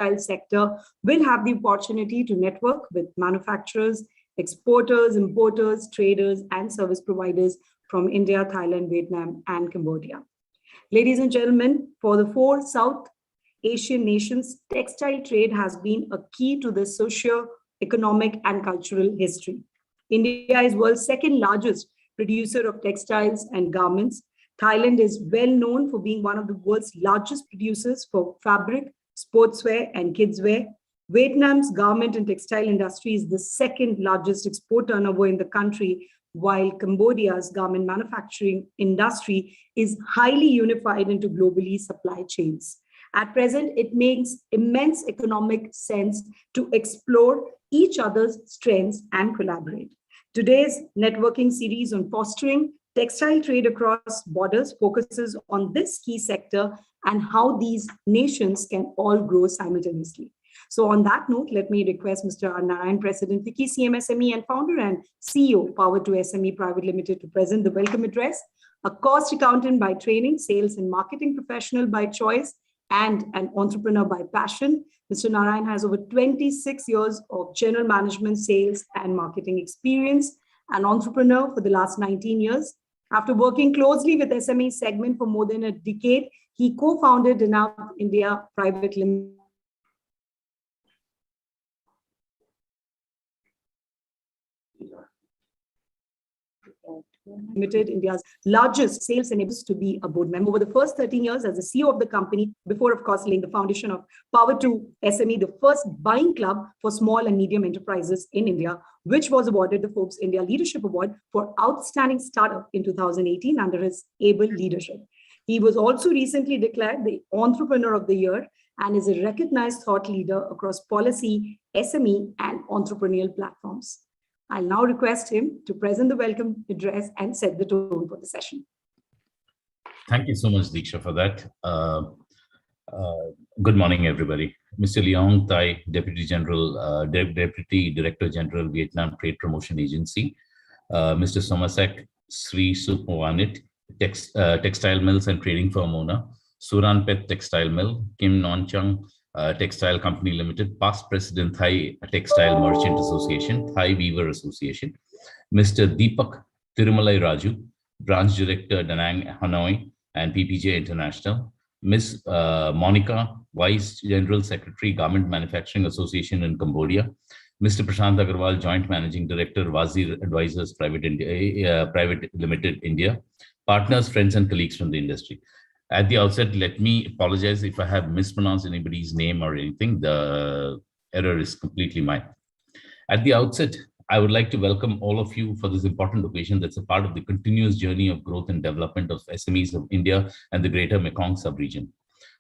textile sector will have the opportunity to network with manufacturers, exporters, importers, traders, and service providers from India, Thailand, Vietnam, and Cambodia. Ladies and gentlemen, for the 4 South Asian nations, textile trade has been a key to the socio-economic and cultural history. India is world's second largest producer of textiles and garments. Thailand is well known for being one of the world's largest producers for fabric, sportswear, and kidswear. Vietnam's garment and textile industry is the second largest export turnover in the country, while Cambodia's garment manufacturing industry is highly unified into globally supply chains. At present, it makes immense economic sense to explore each other's strengths and collaborate. Today's networking series on fostering textile trade across borders focuses on this key sector and how these nations can all grow simultaneously. So on that note, let me request Mr. R. Narayan, President, FICCI CMSME and founder and CEO, Power to SME Private Limited, to present the welcome address. A cost accountant by training, sales and marketing professional by choice, and an entrepreneur by passion, Mr. Narayan has over 26 years of general management, sales, and marketing experience, an entrepreneur for the last 19 years. After working closely with SME segment for more than a decade, he co-founded Enough India Private Limited. Limited, India's largest sales enables to be a board member. Over the first 13 years as the CEO of the company, before of course laying the foundation of Power to SME, the first buying club for small and medium enterprises in India, which was awarded the Forbes India Leadership Award for Outstanding Startup in 2018 under his able leadership. He was also recently declared the Entrepreneur of the Year and is a recognized thought leader across policy, SME, and entrepreneurial platforms. I'll now request him to present the welcome address and set the tone for the session. Thank you so much, Diksha, for that. Good morning, everybody. Mr. Leong Thai, Deputy Director General, Vietnam Trade Promotion Agency. Mr. Somasek Sri Supwanit, Textile Mills and Trading Firm owner. Suran Pet Textile Mill, Kim Non Chung, Textile Company Limited, past President, Thai Textile Merchant Association, Thai Weaver Association, Mr. Deepak Tirumalai Raju, Branch Director, Da Nang, Hanoi, and PPJ International, Ms. Monica, Vice General Secretary, Garment Manufacturing Association in Cambodia, Mr. Prashant Agarwal, Joint Managing Director, Wazir Advisors Private Limited, India, partners, friends, and colleagues from the industry. At the outset, let me apologize if I have mispronounced anybody's name or anything. The error is completely mine. At the outset, I would like to welcome all of you for this important occasion that's a part of the continuous journey of growth and development of SMEs of India and the greater Mekong sub-region.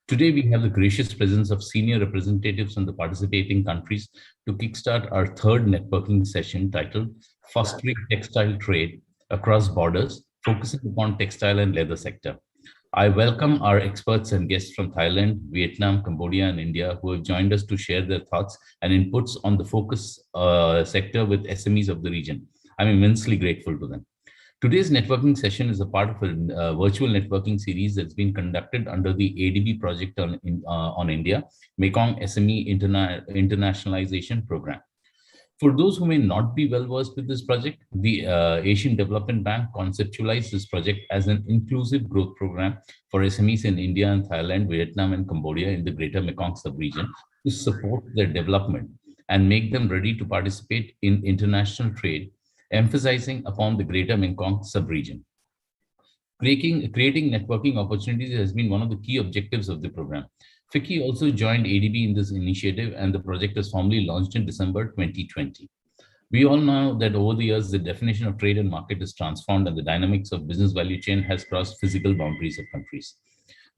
Today, we have the gracious presence of senior representatives from the participating countries to kickstart our third networking session titled Fostering Textile Trade Across Borders, focusing upon textile and leather sector. I welcome our experts and guests from Thailand, Vietnam, Cambodia, and India who have joined us to share their thoughts and inputs on the focus sector with SMEs of the region. I'm immensely grateful to them. Today's networking session is a part of a virtual networking series that's been conducted under the ADB project on India, Mekong SME Internationalization Program. For those who may not be well versed with this project, the Asian Development Bank conceptualized this project as an inclusive growth program for SMEs in India and Thailand, Vietnam, and Cambodia in the greater Mekong sub-region to support their development and make them ready to participate in international trade, emphasizing upon the greater Mekong sub-region. Creating networking opportunities has been one of the key objectives of the program. FICCI also joined ADB in this initiative, and the project was formally launched in December 2020. We all know that over the years, the definition of trade and market is transformed and the dynamics of business value chain has crossed physical boundaries of countries.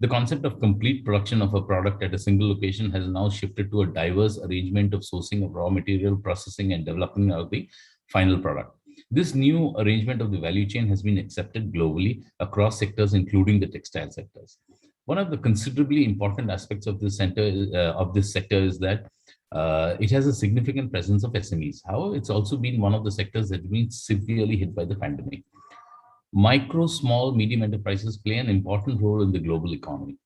The concept of complete production of a product at a single location has now shifted to a diverse arrangement of sourcing of raw material, processing, and developing of the final product. This new arrangement of the value chain has been accepted globally across sectors, including the textile sectors. One of the considerably important aspects of this sector is that it has a significant presence of SMEs. However, it's also been one of the sectors that has been severely hit by the pandemic. Micro, small, medium enterprises play an important role in the global economy.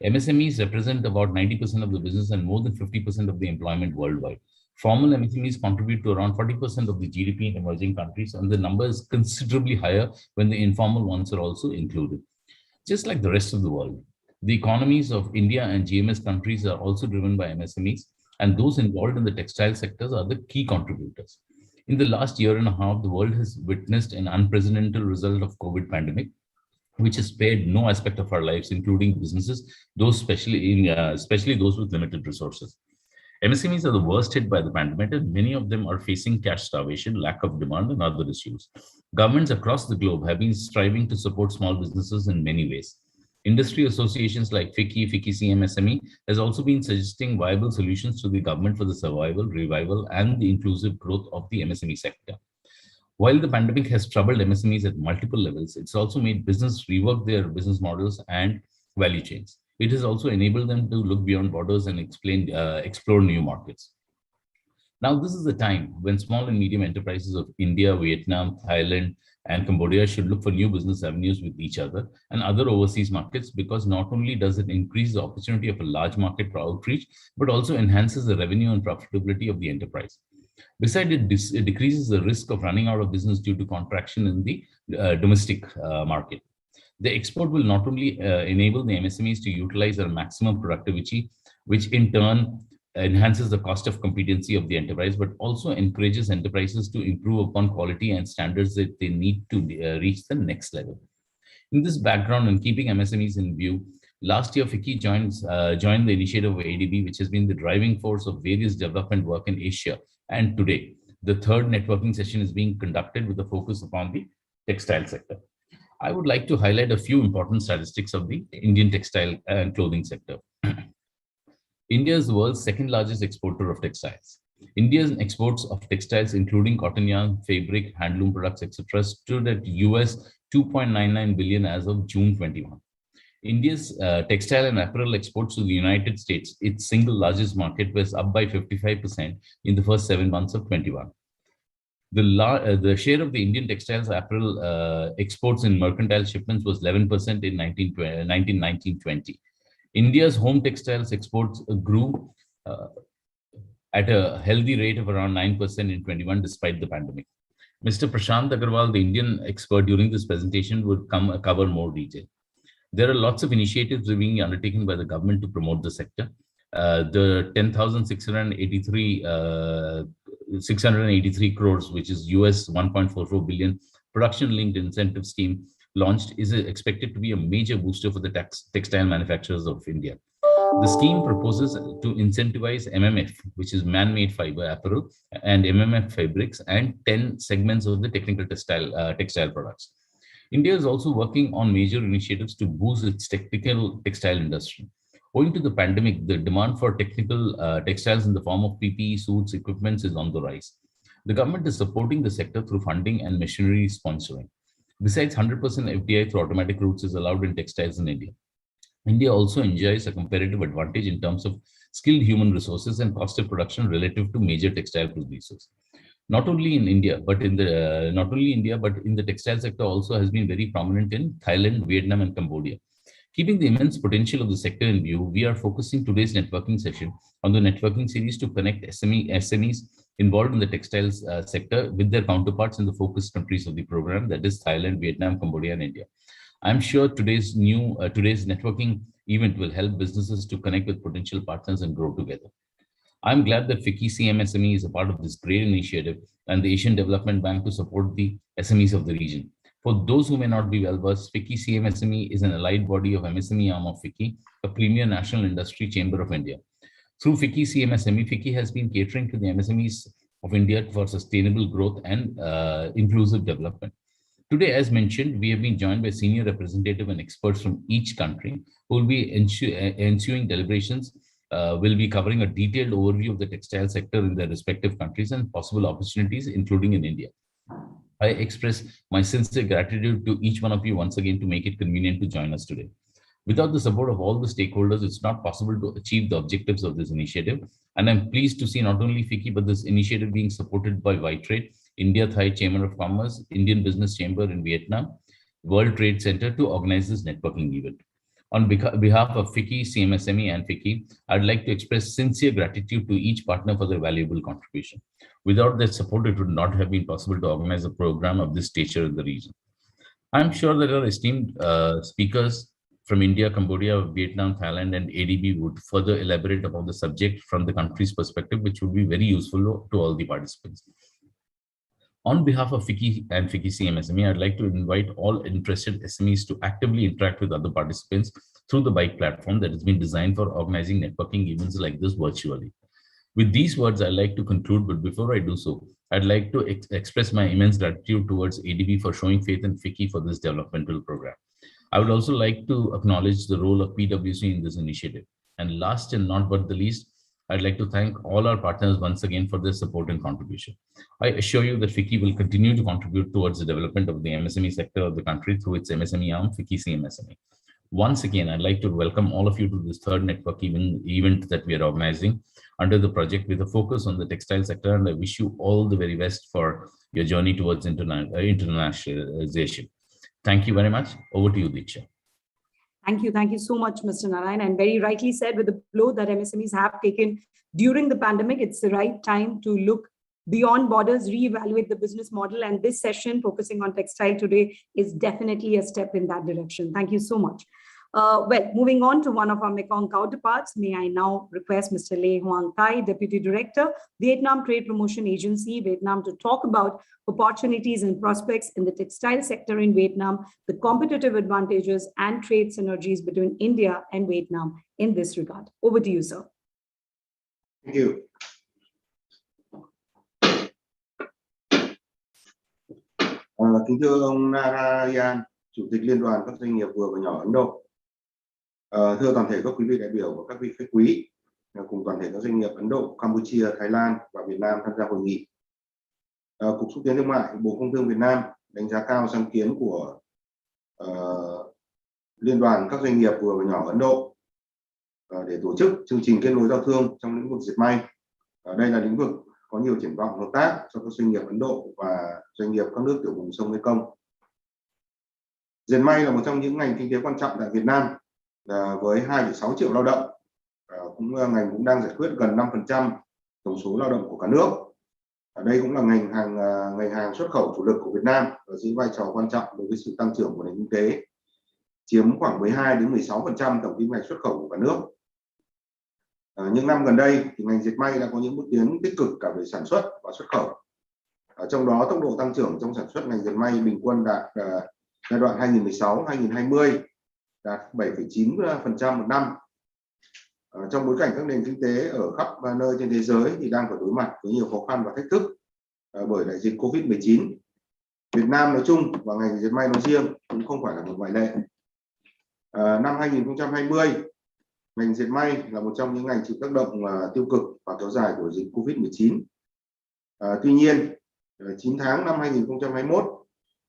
MSMEs represent about 90% of the business and more than 50% of the employment worldwide. Formal MSMEs contribute to around 40% of the GDP in emerging countries, and the number is considerably higher when the informal ones are also included. Just like the rest of the world, the economies of India and GMS countries are also driven by MSMEs, and those involved in the textile sectors are the key contributors. In the last year and a half, the world has witnessed an unprecedented result of COVID pandemic, which has spared no aspect of our lives, including businesses, those especially those with limited resources. MSMEs are the worst hit by the pandemic, and many of them are facing cash starvation, lack of demand, and other issues. Governments across the globe have been striving to support small businesses in many ways. Industry associations like FICCI CMSME has also been suggesting viable solutions to the government for the survival, revival, and the inclusive growth of the MSME sector. While the pandemic has troubled MSMEs at multiple levels, it's also made business rework their business models and value chains. It has also enabled them to look beyond borders and explore new markets. Now, this is the time when small and medium enterprises of India, Vietnam, Thailand, and Cambodia should look for new business avenues with each other and other overseas markets, because not only does it increase the opportunity of a large market for outreach, but also enhances the revenue and profitability of the enterprise. Besides, it decreases the risk of running out of business due to contraction in the domestic market. The export will not only enable the MSMEs to utilize their maximum productivity, which in turn enhances the cost of competency of the enterprise, but also encourages enterprises to improve upon quality and standards that they need to reach the next level. In this background and keeping MSMEs in view, last year FICCI joined the initiative of ADB, which has been the driving force of various development work in Asia. And today, the third networking session is being conducted with a focus upon the textile sector. I would like to highlight a few important statistics of the Indian textile and clothing sector. India is the world's second largest exporter of textiles. India's exports of textiles, including cotton yarn, fabric, handloom products, etc., stood at US 2.99 billion as of June 21. India's textile and apparel exports to the United States, its single largest market, was up by 55% in the first 7 months of 21. The share of the Indian textiles apparel exports in mercantile shipments was 11% in 1919-20. India's home textiles exports grew at a healthy rate of around 9% in 21 despite the pandemic. Mr. Prashant Agarwal, the Indian expert during this presentation, would cover more detail. There are lots of initiatives being undertaken by the government to promote the sector. The 683 crores, which is US 1.44 billion production-linked incentive scheme launched, is expected to be a major booster for the textile manufacturers of India. The scheme proposes to incentivize MMF, which is man-made fiber apparel, and MMF fabrics, and 10 segments of the technical textile products. India is also working on major initiatives to boost its technical textile industry. Owing to the pandemic, the demand for technical textiles in the form of PPE, suits, equipments is on the rise. The government is supporting the sector through funding and machinery sponsoring. Besides, 100% FDI through automatic routes is allowed in textiles in India. India also enjoys a comparative advantage in terms of skilled human resources and cost of production relative to major textile producers. Not only in India, but in the textile sector also has been very prominent in Thailand, Vietnam, and Cambodia. Keeping the immense potential of the sector in view, we are focusing today's networking session on the networking series to connect SMEs involved in the textiles sector with their counterparts in the focus countries of the program, that is Thailand, Vietnam, Cambodia, and India. I'm sure today's networking event will help businesses to connect with potential partners and grow together. I'm glad that FICCI CMSME is a part of this great initiative and the Asian Development Bank to support the SMEs of the region. For those who may not be well versed, FICCI CMSME is an allied body of MSME arm of FICCI, a premier national industry chamber of India. Through FICCI CMSME, FICCI has been catering to the MSMEs of India for sustainable growth and inclusive development. Today, as mentioned, we have been joined by senior representatives and experts from each country who will be ensuing deliberations. Will be covering a detailed overview of the textile sector in their respective countries and possible opportunities, including in India. I express my sincere gratitude to each one of you once again to make it convenient to join us today. Without the support of all the stakeholders, it's not possible to achieve the objectives of this initiative. And I'm pleased to see not only FICCI, but this initiative being supported by White India-Thai Chamber of Commerce, Indian Business Chamber in Vietnam, World Trade Center to organize this networking event. On behalf of FICCI, CMSME, and FICCI, I'd like to express sincere gratitude to each partner for their valuable contribution. Without their support, it would not have been possible to organize a program of this nature in the region. I'm sure that our esteemed speakers from India, Cambodia, Vietnam, Thailand, and ADB would further elaborate upon the subject from the country's perspective, which would be very useful to all the participants. On behalf of FICCI and FICCI CMSME, I'd like to invite all interested SMEs to actively interact with other participants through the BIKE platform that has been designed for organizing networking events like this virtually. With these words, I'd like to conclude, but before I do so, I'd like to express my immense gratitude towards ADB for showing faith in FICCI for this developmental program. I would also like to acknowledge the role of PwC in this initiative. And last and not but the least, I'd like to thank all our partners once again for their support and contribution. I assure you that FICCI will continue to contribute towards the development of the MSME sector of the country through its MSME arm, FICCI CMSME. Once again, I'd like to welcome all of you to this third network event that we are organizing under the project with a focus on the textile sector, and I wish you all the very best for your journey towards internationalization. Thank you very much. Over to you, Diksha. Thank you so much, Mr. Narayan. And very rightly said, with the blow that MSMEs have taken during the pandemic, it's the right time to look beyond borders, reevaluate the business model. And this session focusing on textile today is definitely a step in that direction. Thank you so much. Well, moving on to one of our Mekong counterparts, may I now request Mr. Lê Hoang Thai, Deputy Director, Vietnam Trade Promotion Agency, Vietnam, to talk about opportunities and prospects in the textile sector in Vietnam, the competitive advantages and trade synergies between India and Vietnam in this regard. Over to you, sir. Thank you. Kính thưa ông Narayan, Chủ tịch Liên đoàn các doanh nghiệp vừa và nhỏ Ấn Độ. Thưa toàn thể các quý vị đại biểu và các vị khách quý, cùng toàn thể các doanh nghiệp Ấn Độ, Campuchia, Thái Lan và Việt Nam tham gia hội nghị. Cục xúc tiến thương mại, Bộ Công Thương Việt Nam đánh giá cao sáng kiến của Liên đoàn các doanh nghiệp vừa và nhỏ Ấn Độ để tổ chức chương trình kết nối giao thương trong lĩnh vực dệt may. Đây là lĩnh vực có nhiều triển vọng hợp tác cho các doanh nghiệp Ấn Độ và doanh nghiệp các nước tiểu vùng sông Mekong. Dệt may là một trong những ngành kinh tế quan trọng tại Việt Nam với 2,6 triệu lao động. Ngành cũng đang giải quyết gần 5% tổng số lao động của cả nước. Đây cũng là ngành hàng xuất khẩu chủ lực của Việt Nam và giữ vai trò quan trọng đối với sự tăng trưởng của nền kinh tế, chiếm khoảng 12 đến 16% tổng kim ngạch xuất khẩu của cả nước. Những năm gần đây thì ngành dệt may đã có những bước tiến tích cực cả về sản xuất và xuất khẩu. Trong đó tốc độ tăng trưởng trong sản xuất ngành dệt may bình quân đạt giai đoạn 2016-2020 đạt 7,9% một năm. Trong bối cảnh các nền kinh tế ở khắp nơi trên thế giới thì đang phải đối mặt với nhiều khó khăn và thách thức bởi đại dịch Covid-19. Việt Nam nói chung và ngành dệt may nói riêng cũng không phải là một ngoại lệ. Năm 2020, ngành dệt may là một trong những ngành chịu tác động tiêu cực và kéo dài của dịch Covid-19. Tuy nhiên, 9 tháng năm 2021,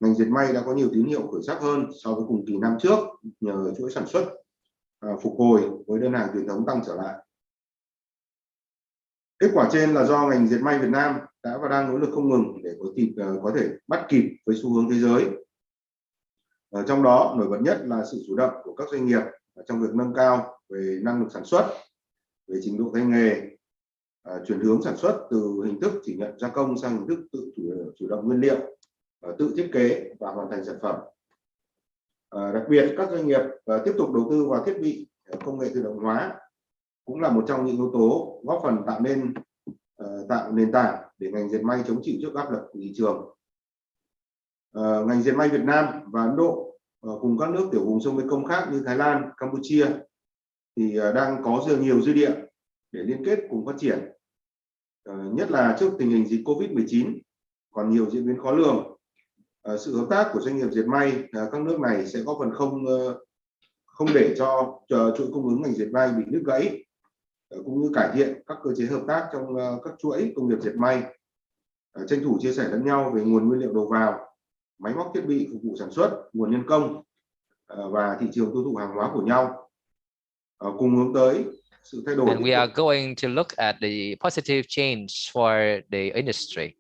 ngành dệt may đã có nhiều tín hiệu khởi sắc hơn so với cùng kỳ năm trước nhờ chuỗi sản xuất phục hồi với đơn hàng truyền thống tăng trở lại. Kết quả trên là do ngành dệt may Việt Nam đã và đang nỗ lực không ngừng để có thể bắt kịp với xu hướng thế giới. Trong đó nổi bật nhất là sự chủ động của các doanh nghiệp trong việc nâng cao về năng lực sản xuất, về trình độ tay nghề, chuyển hướng sản xuất từ hình thức chỉ nhận gia công sang hình thức tự chủ động nguyên liệu, tự thiết kế và hoàn thành sản phẩm. Đặc biệt các doanh nghiệp tiếp tục đầu tư vào thiết bị công nghệ tự động hóa cũng là một trong những yếu tố góp phần tạo nền tảng để ngành dệt may chống chịu trước áp lực của thị trường. Ngành dệt may Việt Nam và Ấn Độ cùng các nước tiểu vùng sông Mekong khác như Thái Lan, Campuchia thì đang có nhiều dư địa để liên kết cùng phát triển. Nhất là trước tình hình dịch Covid-19 còn nhiều diễn biến khó lường, sự hợp tác của doanh nghiệp dệt may các nước này sẽ góp phần không để cho chuỗi cung ứng ngành dệt may bị đứt gãy, cũng như cải thiện các cơ chế hợp tác trong các chuỗi công nghiệp dệt may, tranh thủ chia sẻ lẫn nhau về nguồn nguyên liệu đầu vào, máy móc thiết bị phục vụ sản xuất, nguồn nhân công và thị trường tiêu thụ hàng hóa của nhau, cùng hướng tới sự thay đổi. And we are going to look at the positive change for the industry.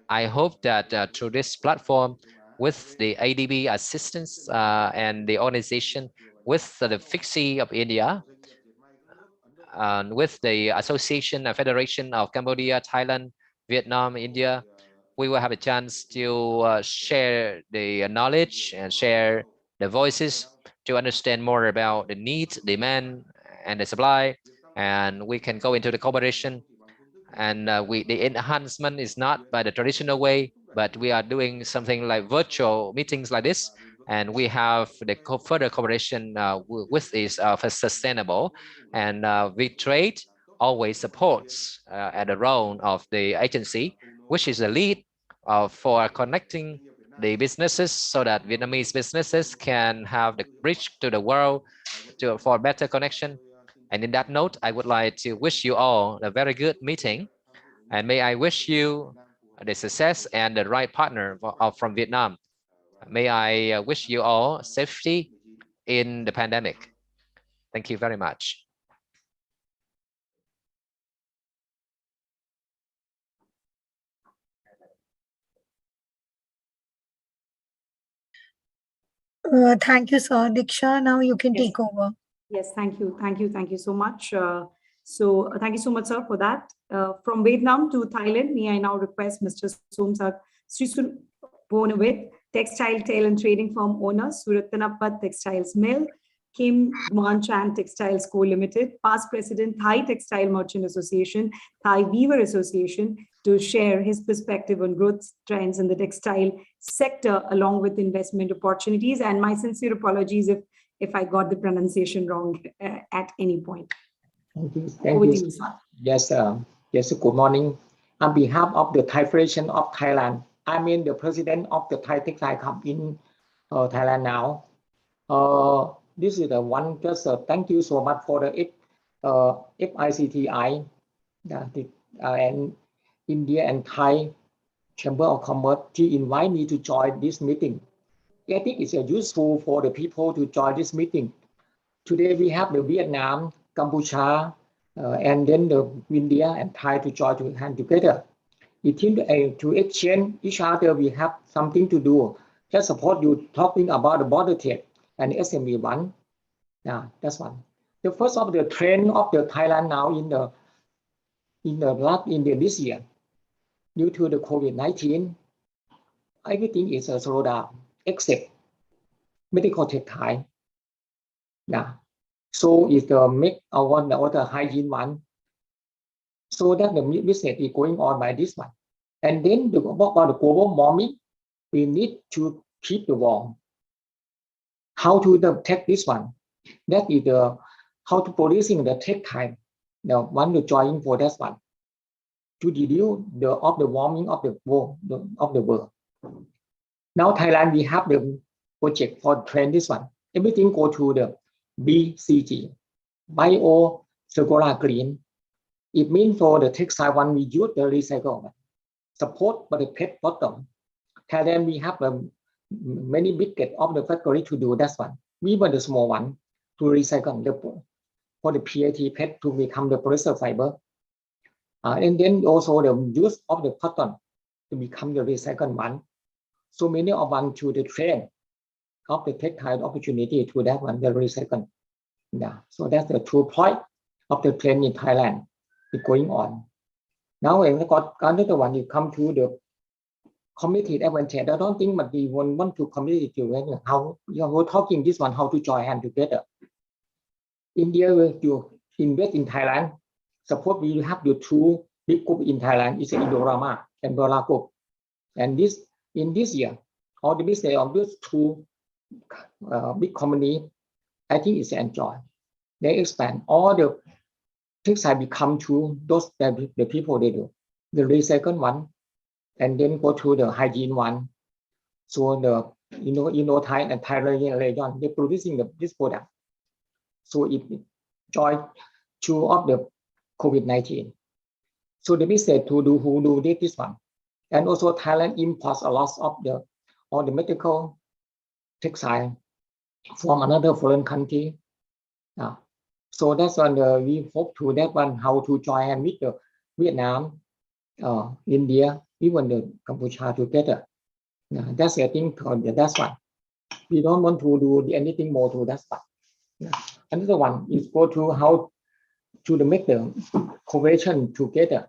I hope that through this platform, with the ADB assistance and the organization with the FIXI of India, and with the Association and Federation of Cambodia, Thailand, Vietnam, India, we will have a chance to share the knowledge and share the voices to understand more about the needs, demand, and the supply, and we can go into the cooperation. And the enhancement is not by the traditional way, but we are doing something like virtual meetings like this, and we have the further cooperation with is for sustainable, and VTrade always supports at the role of the agency, which is the lead for connecting the businesses so that Vietnamese businesses can have the bridge to the world for better connection. And in that note, I would like to wish you all a very good meeting. And may I wish you the success and the right partner from Vietnam. May I wish you all safety in the pandemic. Thank you very much. Thank you, sir. Diksha, now you can take over. Yes, thank you. Thank you so much. Thank you so much, sir, for that. From Vietnam to Thailand, may I now request Mr. Somsak Srisunponawit, Textile Tail and Trading Firm owner, Suratanapat Textiles Mill, Kim Moanchan Textiles Co. Limited, past president, Thai Textile Merchant Association, Thai Weaver Association, to share his perspective on growth trends in the textile sector along with investment opportunities. And my sincere apologies if I got the pronunciation wrong at any point. Thank you. Thank you. Yes, yes. Good morning. On behalf of the Thai Federation of Thailand, I mean the president of the Thai Textile Club in Thailand now. This is the one. Just thank you so much for the FICTI and India and Thai Chamber of Commerce to invite me to join this meeting. I think it's useful for the people to join this meeting. Today we have the Vietnam, Cambodia, and then the India and Thai to join hand together. It seems to exchange each other, we have something to do. Just support you talking about the border trade and SME one. Yeah, that's one. The first of the trend of the Thailand now in this year, due to the COVID-19, everything is a slowdown except medical textile. Yeah. So it's the make one or the hygiene one. So that the business is going on by this one. And then about the global warming, we need to keep the warm. How to take this one? That is the how to producing the textile. The one to join for that one to reduce the warming of the world Now Thailand we have the project for train this one. Everything go to the BCG, Bio Circular Green. It means for the textile one we use the recycle support by the PET bottom. Thailand we have many big of the factory to do that one. We were the small one to recycle for the PET PET to become the polyester fiber. And then also the use of the cotton to become the recycled one. So many of one to the trend of the textile opportunity to that one, the recycle. Yeah, so that's the 2 point of the trend in Thailand is going on. Now I got another one. You come to the community advantage. I don't think but we want to community to how we're talking this one how to join hand together. India will to invest in Thailand. Suppose we have the 2 big group in Thailand. It's Indorama and Bola Group. And in this year, all the business of those 2 big company, I think it's enjoy. They expand all the textile become to those the people they do the recycle one, and then go to the hygiene one. So the Thai and Thailand region they producing this product. So it join 2 of the COVID-19. So the business to do who do this one, and also Thailand imports a lot of all the medical textile from another foreign country. So that's one we hope to that one how to join with the Vietnam, India, even the Cambodia together. That's I think that's one. We don't want to do anything more to that one. Another one is go to how to make the cooperation together.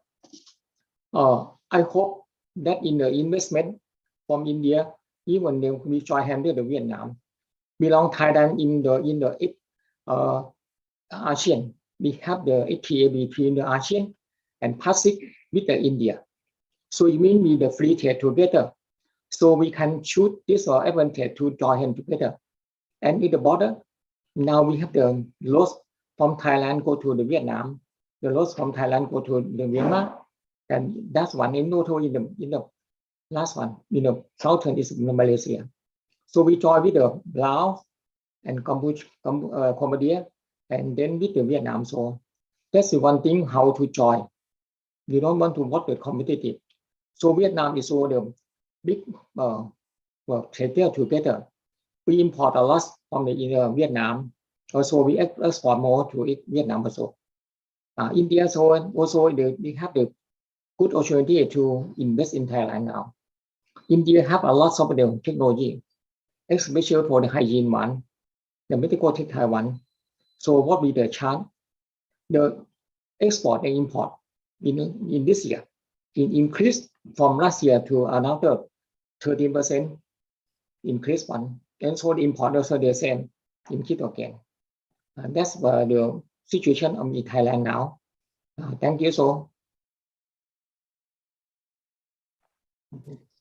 I hope that in the investment from India, even if we try handle the Vietnam, belong Thailand in the ASEAN. We have the FTA between the ASEAN and Pacific with the India. So it means we the free trade together. So we can choose this or advantage to join hand together. And in the border, now we have the loss from Thailand go to the Vietnam, the loss from Thailand go to the Myanmar, and that's one in total in the last one, southern is Malaysia. So we join with the Laos and Cambodia, and then with the Vietnam. So that's the one thing how to join. You don't want to work the competitive. So Vietnam is all the big trader together. We import a lot from the Vietnam. Also, we export more to Vietnam also. India also we have the good opportunity to invest in Thailand now. India have a lot of the technology, especially for the hygiene one, the medical textile one. So what will be the chance? The export and import in this year increased from last year to another 13% increase one. And so the import also the same increase again. That's the situation in Thailand now. Thank you so.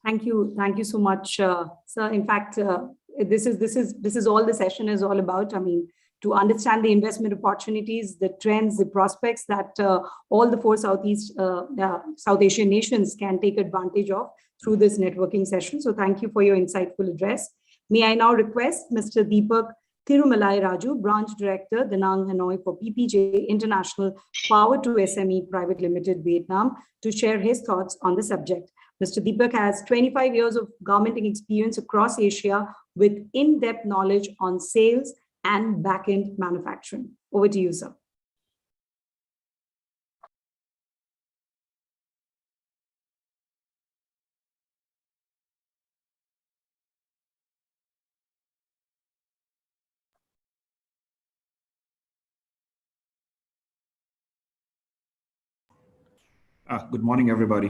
Thank you so much, sir. In fact, this is all the session is all about. I mean, to understand the investment opportunities, the trends, the prospects that all the four South Asian nations can take advantage of through this networking session. So thank you for your insightful address. May I now request Mr. Deepak Thirumalai Raju, Branch Director, Da Nang Hanoi for PPJ International Power to SME Private Limited, Vietnam, to share his thoughts on the subject. Mr. Deepak has 25 years of governmenting experience across Asia with in-depth knowledge on sales and back-end manufacturing. Over to you, sir. Good morning, everybody.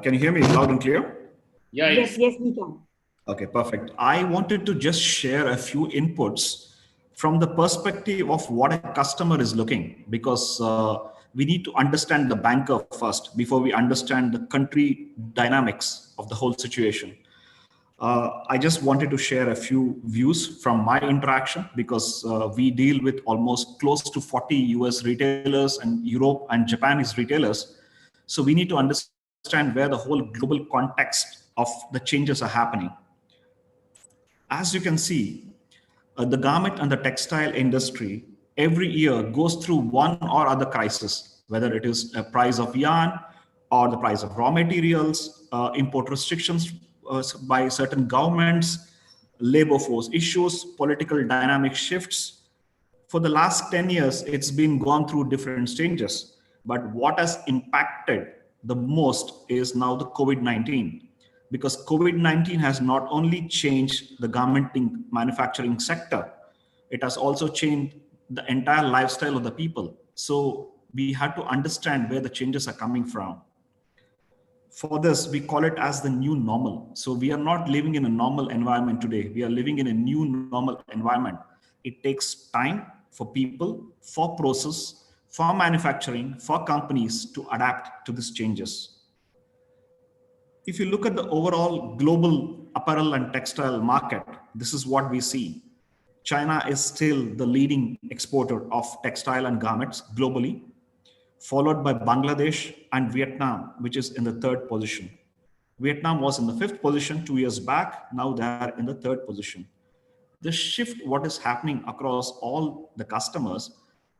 Can you hear me loud and clear? Yes, we can. Okay, perfect. I wanted to just share a few inputs from the perspective of what a customer is looking, because we need to understand the banker first before we understand the country dynamics of the whole situation. I just wanted to share a few views from my interaction, because we deal with almost close to 40 US retailers and Europe and Japanese retailers. So we need to understand where the whole global context of the changes are happening. As you can see, the garment and the textile industry every year goes through one or other crisis, whether it is a price of yarn or the price of raw materials, import restrictions by certain governments, labor force issues, political dynamic shifts. For the last 10 years, it's been gone through different stages. But what has impacted the most is now the COVID-19, because COVID-19 has not only changed the garmenting manufacturing sector, it has also changed the entire lifestyle of the people. So we had to understand where the changes are coming from. For this, we call it as the new normal. So we are not living in a normal environment today. We are living in a new normal environment. It takes time for people, for process, for manufacturing, for companies to adapt to these changes. If you look at the overall global apparel and textile market, this is what we see. China is still the leading exporter of textile and garments globally, followed by Bangladesh and Vietnam, which is in the third position. Vietnam was in the fifth position 2 years back. Now they are in the third position. The shift, what is happening across all the customers,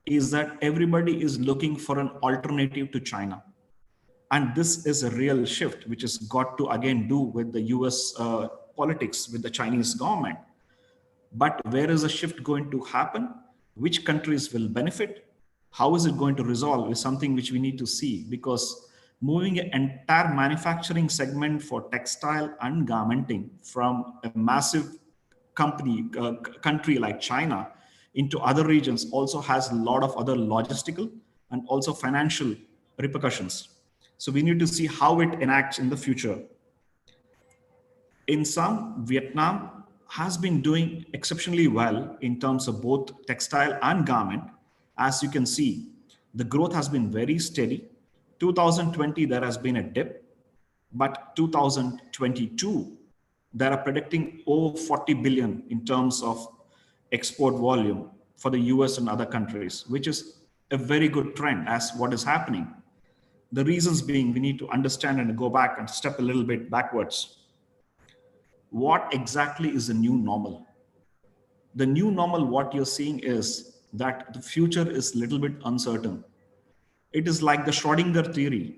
is that everybody is looking for an alternative to China. And this is a real shift, which has got to again do with the US politics with the Chinese government. But where is the shift going to happen? Which countries will benefit? How is it going to resolve is something which we need to see, because moving an entire manufacturing segment for textile and garmenting from a massive country like China into other regions also has a lot of other logistical and also financial repercussions. So we need to see how it enacts in the future. In sum, Vietnam has been doing exceptionally well in terms of both textile and garment. As you can see, the growth has been very steady. 2020, there has been a dip, but 2022, they are predicting over 40 billion in terms of export volume for the US and other countries, which is a very good trend as what is happening. The reasons being, we need to understand and go back and step a little bit backwards. What exactly is the new normal? The new normal, what you're seeing is that the future is a little bit uncertain. It is like the Schrodinger theory.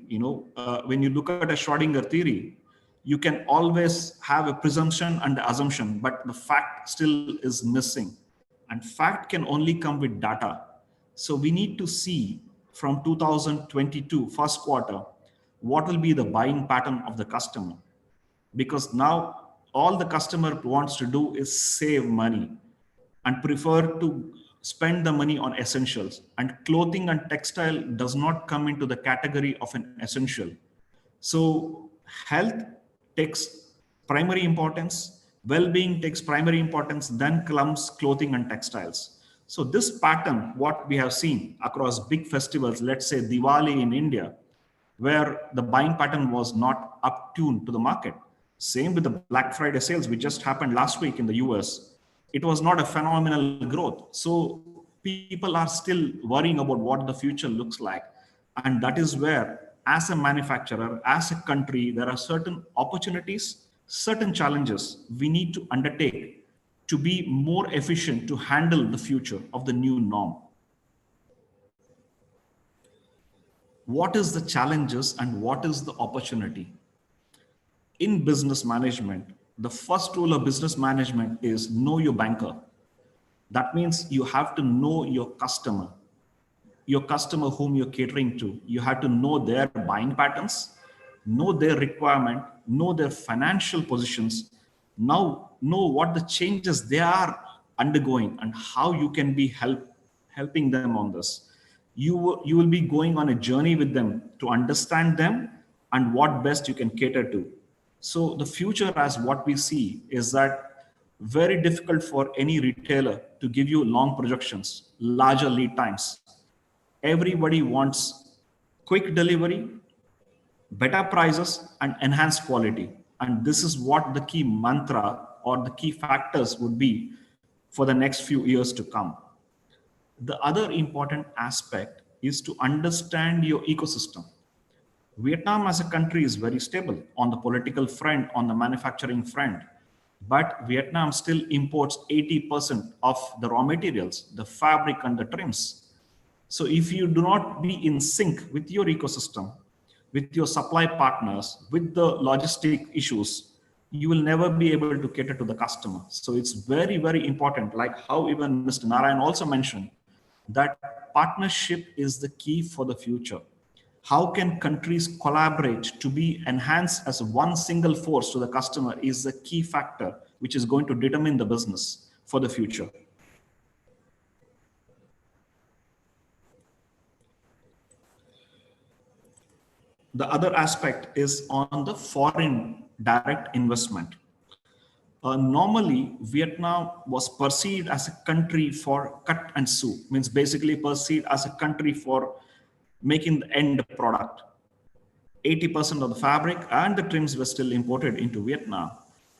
When you look at a Schrodinger theory, you can always have a presumption and assumption, but the fact still is missing. And fact can only come with data. So we need to see from 2022 first quarter, what will be the buying pattern of the customer? Because now all the customer wants to do is save money and prefer to spend the money on essentials, and clothing and textile does not come into the category of an essential. So health takes primary importance, well-being takes primary importance, then comes clothing and textiles. So this pattern, what we have seen across big festivals, let's say Diwali in India, where the buying pattern was not up tuned to the market. Same with the Black Friday sales, which just happened last week in the US. It was not a phenomenal growth. So people are still worrying about what the future looks like. And that is where, as a manufacturer, as a country, there are certain opportunities, certain challenges we need to undertake to be more efficient to handle the future of the new norm. What is the challenges and what is the opportunity? In business management, the first rule of business management is know your banker. That means you have to know your customer whom you're catering to. You have to know their buying patterns, know their requirement, know their financial positions, now know what the changes they are undergoing and how you can be helping them on this. You will be going on a journey with them to understand them and what best you can cater to. So the future, as what we see, is that very difficult for any retailer to give you long projections, larger lead times. Everybody wants quick delivery, better prices, and enhanced quality. And this is what the key mantra or the key factors would be for the next few years to come. The other important aspect is to understand your ecosystem. Vietnam as a country is very stable on the political front, on the manufacturing front, but Vietnam still imports 80% of the raw materials, the fabric and the trims. So if you do not be in sync with your ecosystem, with your supply partners, with the logistic issues, you will never be able to cater to the customer. So it's very, very important, like how even Mr. Narayan also mentioned, that partnership is the key for the future. How can countries collaborate to be enhanced as one single force to the customer is the key factor, which is going to determine the business for the future. The other aspect is on the foreign direct investment. Normally, Vietnam was perceived as a country for cut and sew, means basically perceived as a country for making the end product. 80% of the fabric and the trims were still imported into Vietnam.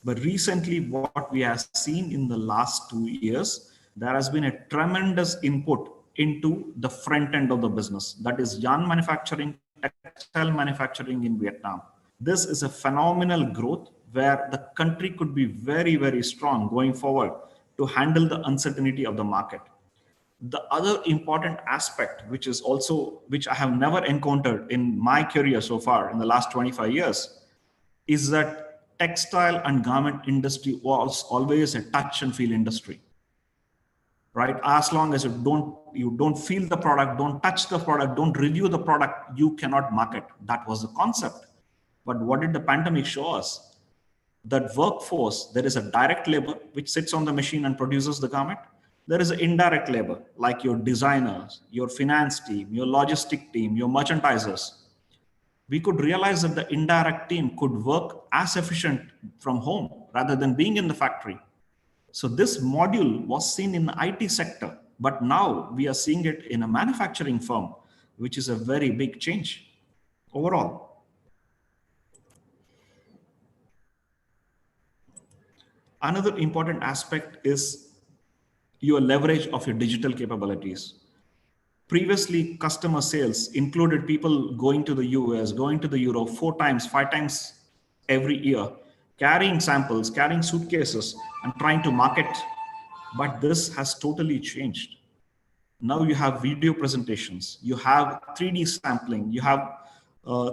But recently, what we have seen in the last 2 years, there has been a tremendous input into the front end of the business. That is yarn manufacturing, textile manufacturing in Vietnam. This is a phenomenal growth where the country could be very, very strong going forward to handle the uncertainty of the market. The other important aspect, which I have never encountered in my career so far in the last 25 years, is that textile and garment industry was always a touch and feel industry. right? As long as you don't feel the product, don't touch the product, don't review the product, you cannot market. That was the concept. But what did the pandemic show us? That workforce, there is a direct labor which sits on the machine and produces the garment. There is an indirect labor, like your designers, your finance team, your logistic team, your merchandisers. We could realize that the indirect team could work as efficient from home rather than being in the factory. So this module was seen in the IT sector, but now we are seeing it in a manufacturing firm, which is a very big change overall. Another important aspect is your leverage of your digital capabilities. Previously, customer sales included people going to the US, going to the Europe 4 times, 5 times every year, carrying samples, carrying suitcases, and trying to market. But this has totally changed. Now you have video presentations, you have 3D sampling, you have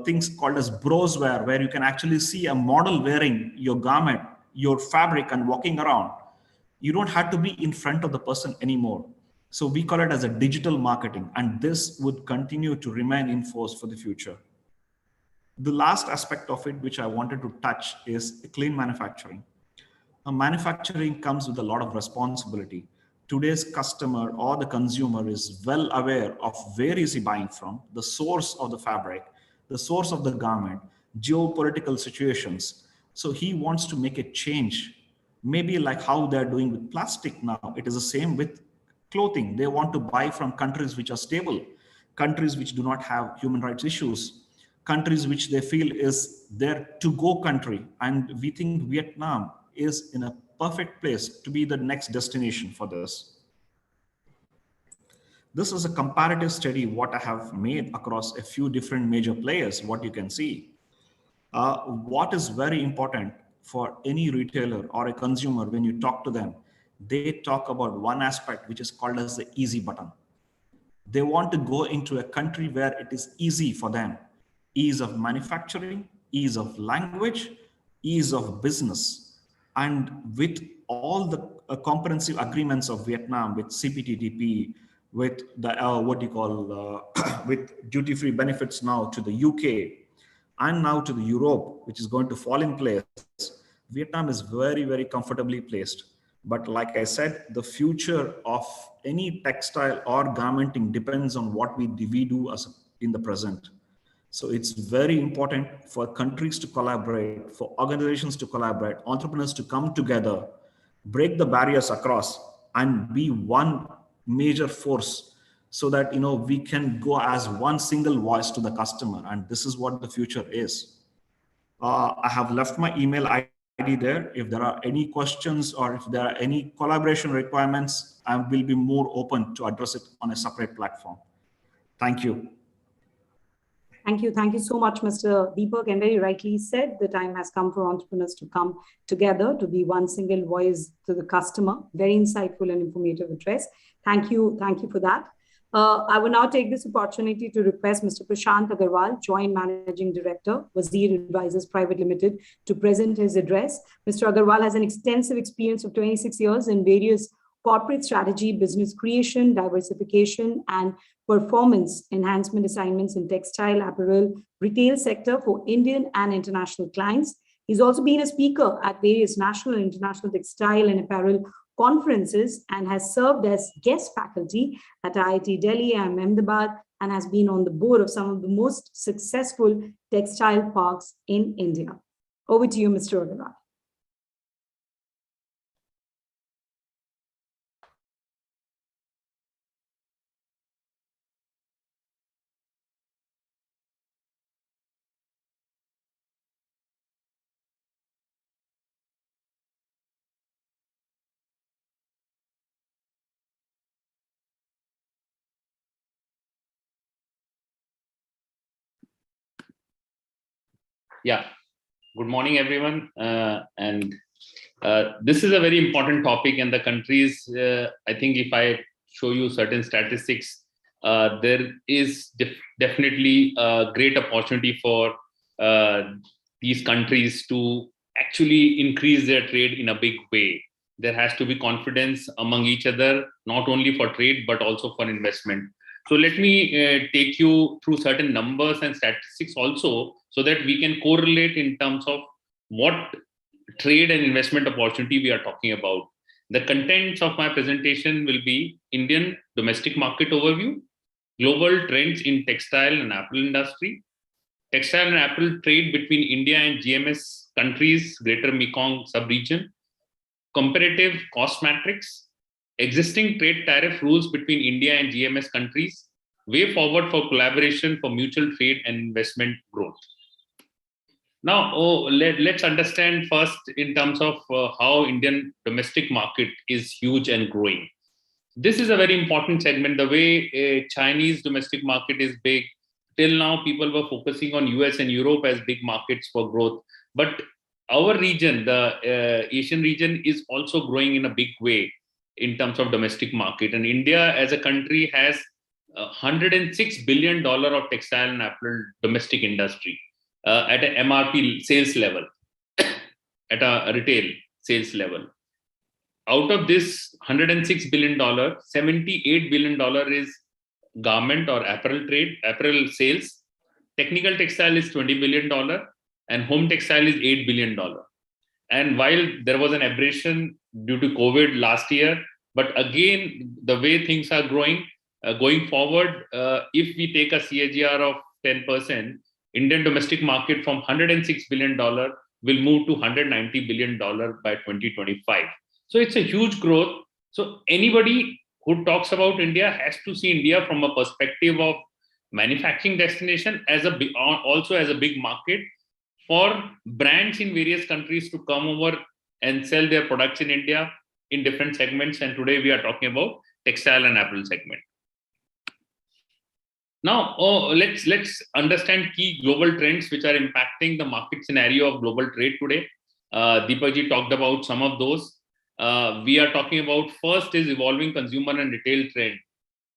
things called as browseware, where you can actually see a model wearing your garment, your fabric, and walking around. You don't have to be in front of the person anymore. So we call it as a digital marketing, and this would continue to remain in force for the future. The last aspect of it, which I wanted to touch, is clean manufacturing. Manufacturing comes with a lot of responsibility. Today's customer or the consumer is well aware of where is he buying from, the source of the fabric, the source of the garment, geopolitical situations. So he wants to make a change. Maybe like how they're doing with plastic now, it is the same with clothing. They want to buy from countries which are stable, countries which do not have human rights issues, countries which they feel is their to-go country. And we think Vietnam is in a perfect place to be the next destination for this. This is a comparative study what I have made across a few different major players, what you can see. What is very important for any retailer or a consumer when you talk to them, they talk about one aspect which is called as the easy button. They want to go into a country where it is easy for them. Ease of manufacturing, ease of language, ease of business. And with all the comprehensive agreements of Vietnam, with CPTPP, with the with duty-free benefits now to the UK, and now to the Europe, which is going to fall in place, Vietnam is very, very comfortably placed. But like I said, the future of any textile or garmenting depends on what we do as in the present. So it's very important for countries to collaborate, for organizations to collaborate, entrepreneurs to come together, break the barriers across, and be one major force, so that we can go as one single voice to the customer. And this is what the future is. I have left my email ID there. If there are any questions or if there are any collaboration requirements, I will be more open to address it on a separate platform. Thank you. Thank you. Thank you so much, Mr. Deepak. And very rightly said, the time has come for entrepreneurs to come together to be one single voice to the customer. Very insightful and informative address. Thank you. Thank you for that. I will now take this opportunity to request Mr. Prashant Agarwal, Joint Managing Director, Wazir Advisors Private Limited, to present his address. Mr. Agarwal has an extensive experience of 26 years in various corporate strategy, business creation, diversification, and performance enhancement assignments in textile, apparel, retail sector for Indian and international clients. He's also been a speaker at various national and international textile and apparel conferences and has served as guest faculty at IIT Delhi and Ahmedabad, and has been on the board of some of the most successful textile parks in India. Over to you, Mr. Agarwal. Yeah, good morning, everyone. This is a very important topic, and the countries, I think if I show you certain statistics, there is definitely a great opportunity for these countries to actually increase their trade in a big way. There has to be confidence among each other, not only for trade, but also for investment. So let me take you through certain numbers and statistics also, so that we can correlate in terms of what trade and investment opportunity we are talking about. The contents of my presentation will be Indian domestic market overview, global trends in textile and apparel industry, textile and apparel trade between India and GMS countries, Greater Mekong sub-region, comparative cost matrix, existing trade tariff rules between India and GMS countries, way forward for collaboration for mutual trade and investment growth. Now, let's understand first in terms of how Indian domestic market is huge and growing. This is a very important segment. The way a Chinese domestic market is big, till now people were focusing on US and Europe as big markets for growth. But our region, the Asian region, is also growing in a big way in terms of domestic market. And India as a country has $106 billion of textile and apparel domestic industry at a MRP sales level, at a retail sales level. Out of this $106 billion, $78 billion is garment or apparel sales. Technical textile is $20 billion and home textile is $8 billion. And while there was an aberration due to COVID last year, but again, the way things are growing, going forward, if we take a CAGR of 10%, Indian domestic market from $106 billion will move to $190 billion by 2025. So it's a huge growth. So anybody who talks about India has to see India from a perspective of manufacturing destination also as a big market for brands in various countries to come over and sell their products in India in different segments. And today we are talking about textile and apparel segment. Now, let's understand key global trends which are impacting the market scenario of global trade today. Deepak ji talked about some of those. We are talking about first is evolving consumer and retail trend.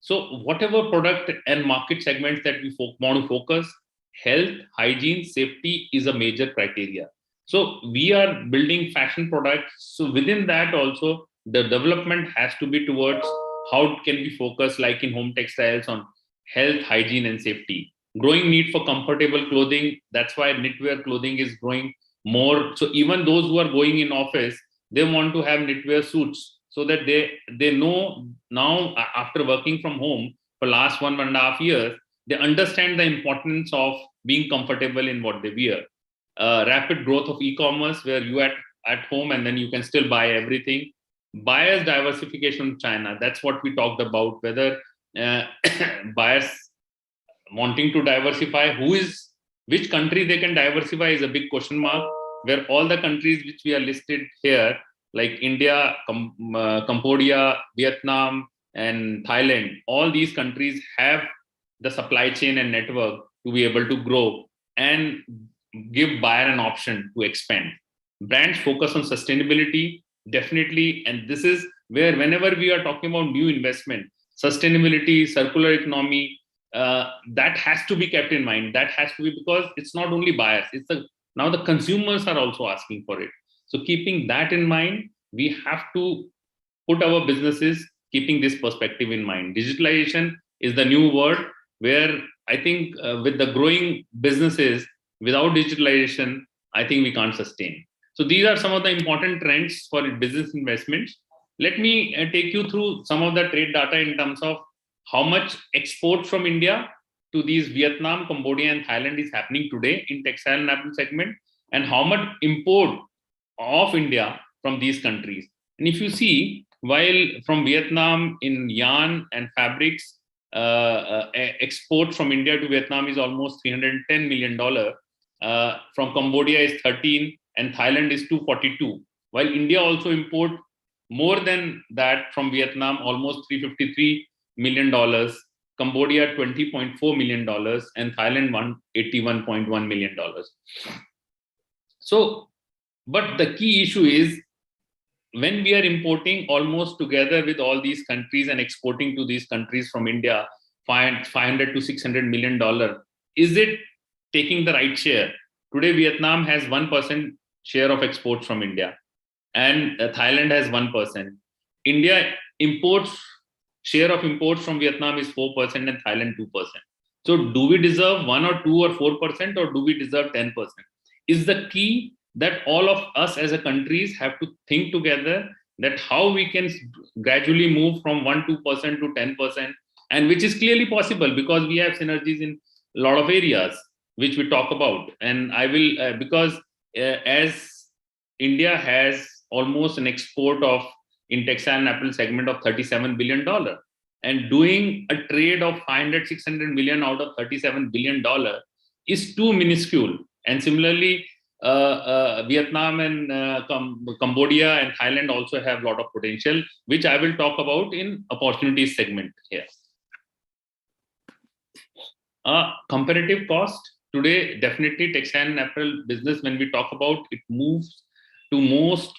So whatever product and market segments that we want to focus, health, hygiene, safety is a major criteria. So we are building fashion products. So within that also, the development has to be towards how can we focus, like in home textiles, on health, hygiene, and safety. Growing need for comfortable clothing. That's why knitwear clothing is growing more. So even those who are going in office, they want to have knitwear suits so that they know now, after working from home for last 1.5 years, they understand the importance of being comfortable in what they wear. Rapid growth of e-commerce, where you at home and then you can still buy everything. Buyers diversification in China. That's what we talked about, whether buyers wanting to diversify, which country they can diversify is a big question mark, where all the countries which we are listed here, like India, Cambodia, Vietnam, and Thailand, all these countries have the supply chain and network to be able to grow and give buyer an option to expand. Brands focus on sustainability, definitely, and this is where whenever we are talking about new investment, sustainability, circular economy, that has to be kept in mind. That has to be, because it's not only buyers, now the consumers are also asking for it. So keeping that in mind, we have to put our businesses keeping this perspective in mind. Digitalization is the new word, where I think with the growing businesses, without digitalization, I think we can't sustain. So these are some of the important trends for business investments. Let me take you through some of the trade data in terms of how much export from India to these Vietnam, Cambodia, and Thailand is happening today in textile and apparel segment, and how much import of India from these countries. And if you see, while from Vietnam in yarn and fabrics, export from India to Vietnam is almost $310 million. From Cambodia is 13, and Thailand is 242. While India also import more than that from Vietnam, almost $353 million, Cambodia $20.4 million, and Thailand $81.1 million. So, but the key issue is, when we are importing almost together with all these countries and exporting to these countries from India, $500 to $600 million, is it taking the right share? Today, Vietnam has 1% share of exports from India, and Thailand has 1%. India share of imports from Vietnam is 4% and Thailand 2%. So do we deserve 1 or 2 or 4%, or do we deserve 10%? Is the key that all of us as a countries have to think together that how we can gradually move from 1-2% to 10%, and which is clearly possible because we have synergies in a lot of areas which we talk about. And I will because as India has almost an export of in textile and apparel segment of $37 billion, and doing a trade of 500-600 million out of $37 billion is too minuscule. And similarly, Vietnam and Cambodia and Thailand also have a lot of potential, which I will talk about in opportunities segment here. Comparative cost. Today, definitely textile and apparel business, when we talk about it, moves to most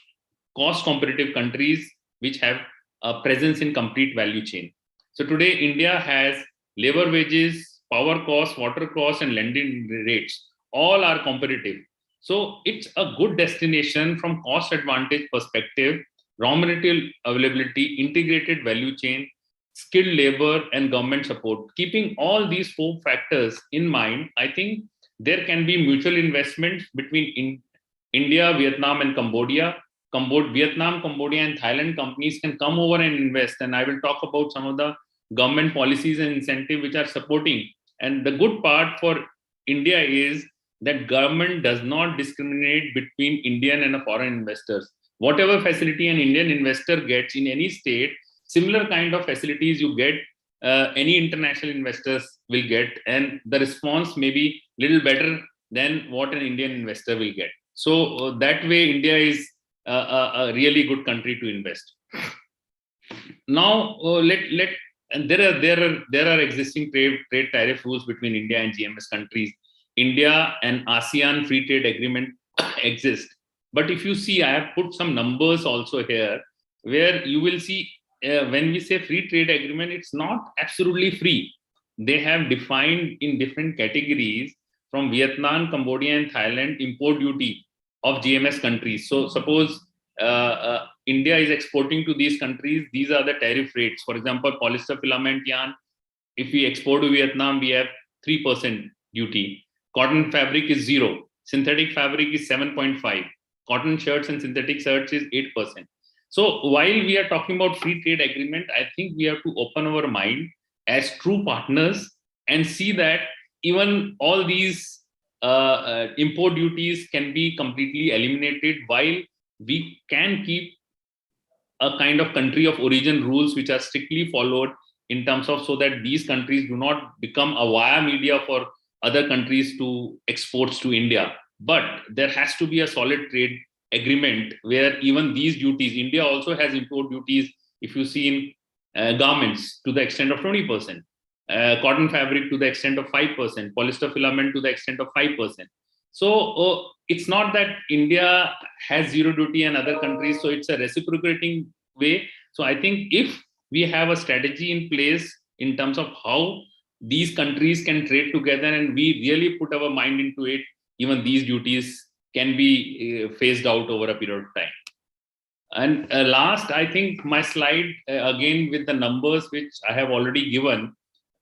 cost competitive countries which have a presence in complete value chain. So today, India has labor wages, power costs, water costs, and lending rates. All are competitive. So it's a good destination from cost advantage perspective, raw material availability, integrated value chain, skilled labor, and government support. Keeping all these 4 factors in mind, I think there can be mutual investments between India, Vietnam, and Cambodia. Vietnam, Cambodia, and Thailand companies can come over and invest. And I will talk about some of the government policies and incentives which are supporting. And the good part for India is that government does not discriminate between Indian and foreign investors. Whatever facility an Indian investor gets in any state, similar kind of facilities you get, any international investors will get, and the response may be a little better than what an Indian investor will get. So that way, India is a really good country to invest. Now, and there are existing trade tariff rules between India and GMS countries. India and ASEAN free trade agreement exist. But if you see, I have put some numbers also here, where you will see when we say free trade agreement, it's not absolutely free. They have defined in different categories from Vietnam, Cambodia, and Thailand import duty of GMS countries. So suppose India is exporting to these countries, these are the tariff rates. For example, polyester filament yarn, if we export to Vietnam, we have 3% duty. Cotton fabric is 0. Synthetic fabric is 7.5. Cotton shirts and synthetic shirts is 8%. So while we are talking about free trade agreement, I think we have to open our mind as true partners and see that even all these import duties can be completely eliminated, while we can keep a kind of country of origin rules which are strictly followed in terms of, so that these countries do not become a via media for other countries to exports to India. But there has to be a solid trade agreement where even these duties, India also has import duties, if you see in garments to the extent of 20%, cotton fabric to the extent of 5%, polyester filament to the extent of 5%. So it's not that India has zero duty and other countries, so it's a reciprocating way. So I think if we have a strategy in place in terms of how these countries can trade together and we really put our mind into it, even these duties can be phased out over a period of time. And last, I think my slide, again with the numbers which I have already given,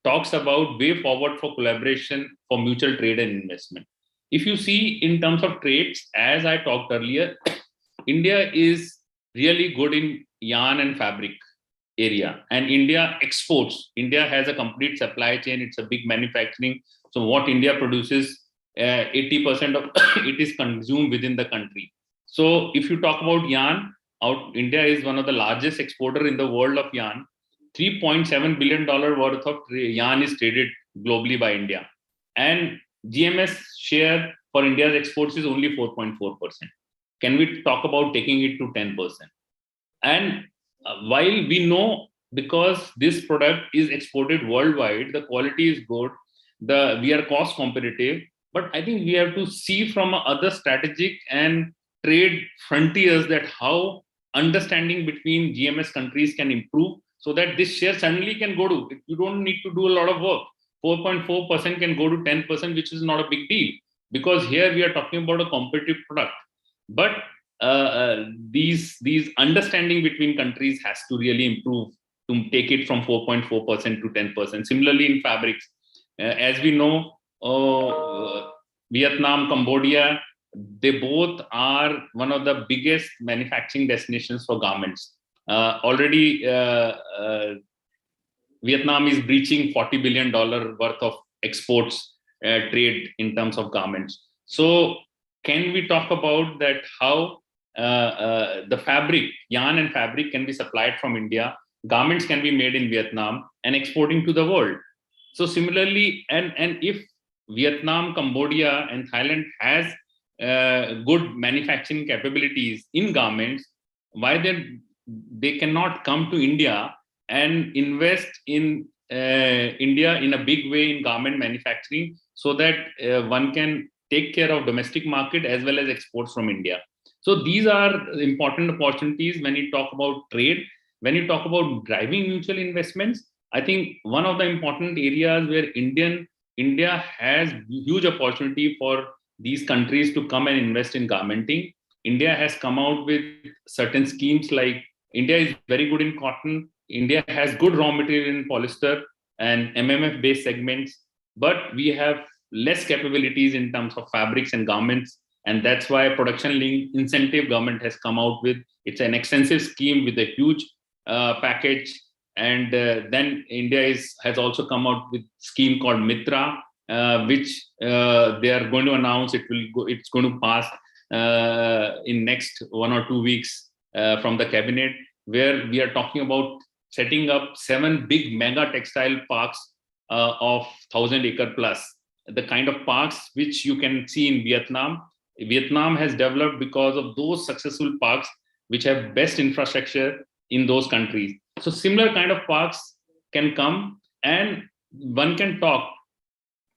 talks about way forward for collaboration for mutual trade and investment. If you see in terms of trades, as I talked earlier, India is really good in yarn and fabric area, and India exports. India has a complete supply chain. It's a big manufacturing. So what India produces, 80% of it is consumed within the country. So if you talk about yarn, India is one of the largest exporter in the world of yarn. $3.7 billion worth of yarn is traded globally by India. And GMS share for India's exports is only 4.4%. Can we talk about taking it to 10%? And while we know, because this product is exported worldwide, the quality is good, we are cost competitive, but I think we have to see from other strategic and trade frontiers that how understanding between GMS countries can improve, so that this share suddenly can go to, you don't need to do a lot of work. 4.4% can go to 10%, which is not a big deal, because here we are talking about a competitive product. But these understanding between countries has to really improve to take it from 4.4% to 10%. Similarly, in fabrics, as we know, Vietnam, Cambodia, they both are one of the biggest manufacturing destinations for garments. Already, Vietnam is breaching $40 billion worth of exports trade in terms of garments. So can we talk about that, how the fabric, yarn and fabric can be supplied from India, garments can be made in Vietnam and exporting to the world. So similarly, and if Vietnam, Cambodia and Thailand has good manufacturing capabilities in garments, why then they cannot come to India and invest in India in a big way in garment manufacturing, so that one can take care of domestic market as well as exports from India. So these are important opportunities when you talk about trade. When you talk about driving mutual investments, I think one of the important areas where India has huge opportunity for these countries to come and invest in garmenting. India has come out with certain schemes, like India is very good in cotton. India has good raw material in polyester and MMF based segments, but we have less capabilities in terms of fabrics and garments. And that's why production link incentive government has come out with. It's an extensive scheme with a huge package. And then India has also come out with scheme called Mitra, which they are going to announce. It's going to pass in next 1 or 2 weeks from the cabinet, where we are talking about setting up 7 big mega textile parks of 1,000-acre plus. The kind of parks which you can see in Vietnam. Vietnam has developed because of those successful parks which have best infrastructure in those countries. So similar kind of parks can come, and one can talk.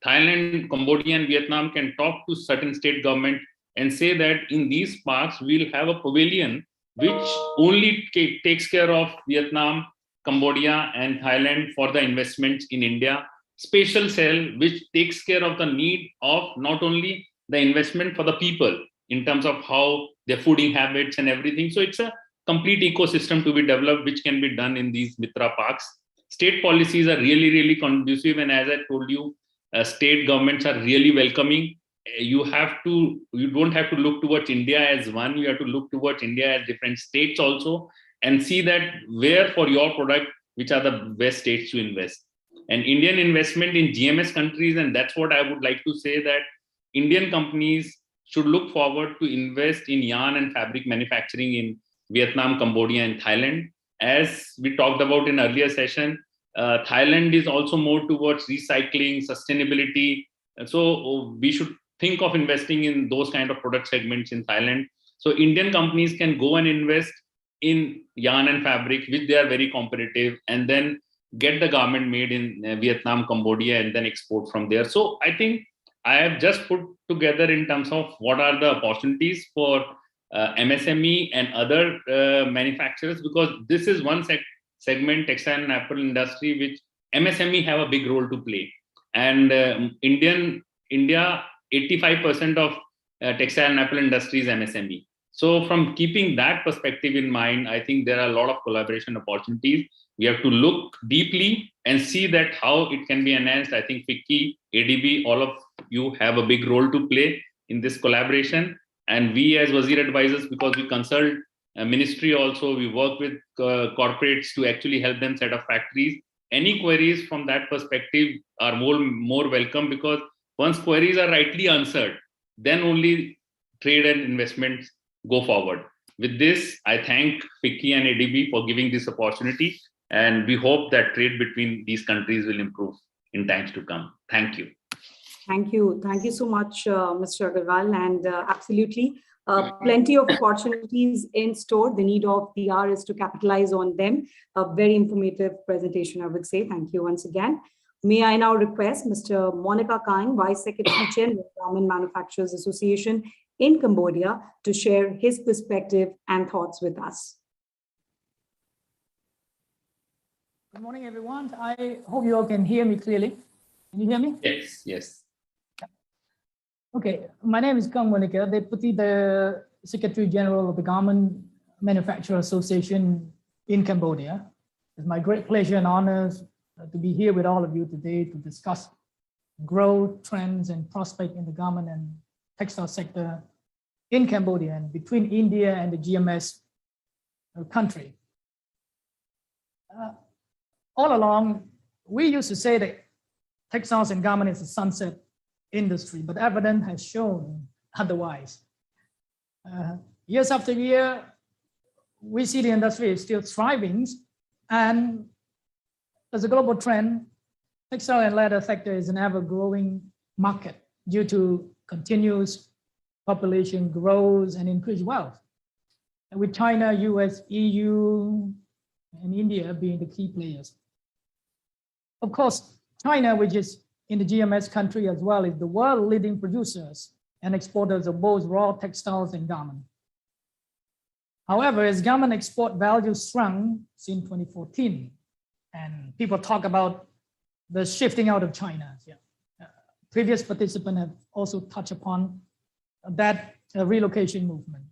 Thailand, Cambodia and Vietnam can talk to certain state government and say that in these parks, we'll have a pavilion which only takes care of Vietnam, Cambodia and Thailand for the investments in India. Spatial cell, which takes care of the need of not only the investment for the people in terms of how their fooding habits and everything. So it's a complete ecosystem to be developed, which can be done in these Mitra parks. State policies are really, really conducive. And as I told you, state governments are really welcoming. You don't have to look towards India as one. You have to look towards India as different states also, and see that where for your product, which are the best states to invest. And Indian investment in GMS countries, and that's what I would like to say, that Indian companies should look forward to invest in yarn and fabric manufacturing in Vietnam, Cambodia and Thailand. As we talked about in earlier session, Thailand is also more towards recycling, sustainability. So we should think of investing in those kind of product segments in Thailand. So Indian companies can go and invest in yarn and fabric, which they are very competitive, and then get the garment made in Vietnam, Cambodia, and then export from there. So I think I have just put together in terms of what are the opportunities for MSME and other manufacturers, because this is one segment, textile and apparel industry, which MSME have a big role to play. And India, 85% of textile and apparel industry is MSME. So from keeping that perspective in mind, I think there are a lot of collaboration opportunities. We have to look deeply and see that how it can be enhanced. I think FICCI, ADB, all of you have a big role to play in this collaboration. And we as Wazir advisors, because we consult ministry also, we work with corporates to actually help them set up factories. Any queries from that perspective are more welcome, because once queries are rightly answered, then only trade and investments go forward. With this, I thank FICCI and ADB for giving this opportunity, and we hope that trade between these countries will improve in times to come. Thank you. Thank you. Thank you so much, Mr. Agarwal. And absolutely, plenty of opportunities in store. The need of the hour is to capitalize on them. A very informative presentation, I would say. Thank you once again. May I now request Mr. Monica Kain, Vice Secretary General, Garment Manufacturers Association in Cambodia, to share his perspective and thoughts with us. Good morning, everyone. I hope you all can hear me clearly. Can you hear me? Yes, yes. Okay, my name is Kang Monica, Deputy the Secretary General of the Garment Manufacturer Association in Cambodia. It's my great pleasure and honors to be here with all of you today to discuss growth, trends, and prospects in the garment and textile sector in Cambodia and between India and the GMS country. All along, we used to say that textiles and garment is a sunset industry, but evidence has shown otherwise. Years after year, we see the industry is still thriving, and as a global trend, textile and leather sector is an ever-growing market due to continuous population growth and increased wealth. And with China, US, EU, and India being the key players. Of course, China, which is in the GMS country as well, is the world leading producers and exporters of both raw textiles and garments. However, as garment export value shrunk since 2014, and people talk about the shifting out of China. Yeah. Previous participants have also touched upon that relocation movement.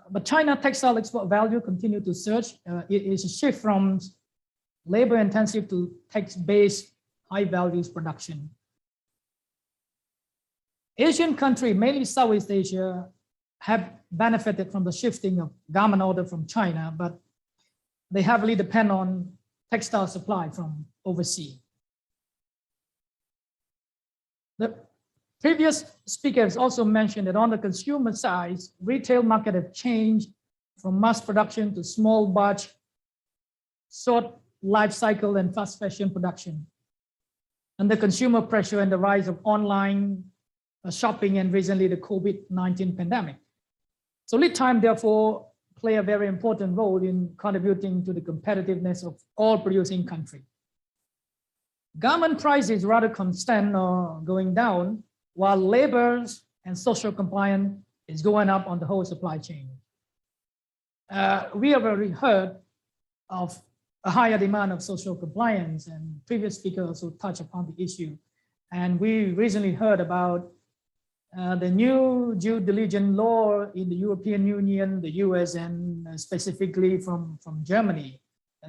But China textile export value continued to surge. It is a shift from labor intensive to text-based high values production. Asian countries, mainly Southeast Asia, have benefited from the shifting of garment order from China, but they heavily depend on textile supply from overseas. The previous speakers also mentioned that on the consumer side, retail market have changed from mass production to small batch, short life cycle and fast fashion production. And the consumer pressure and the rise of online shopping and recently the COVID-19 pandemic. So lead time therefore play a very important role in contributing to the competitiveness of all producing countries. Garment price is rather constant or going down, while labor and social compliance is going up on the whole supply chain. We have already heard of a higher demand of social compliance, and previous speakers also touched upon the issue. And we recently heard about the new due diligence law in the European Union, the US, and specifically from Germany.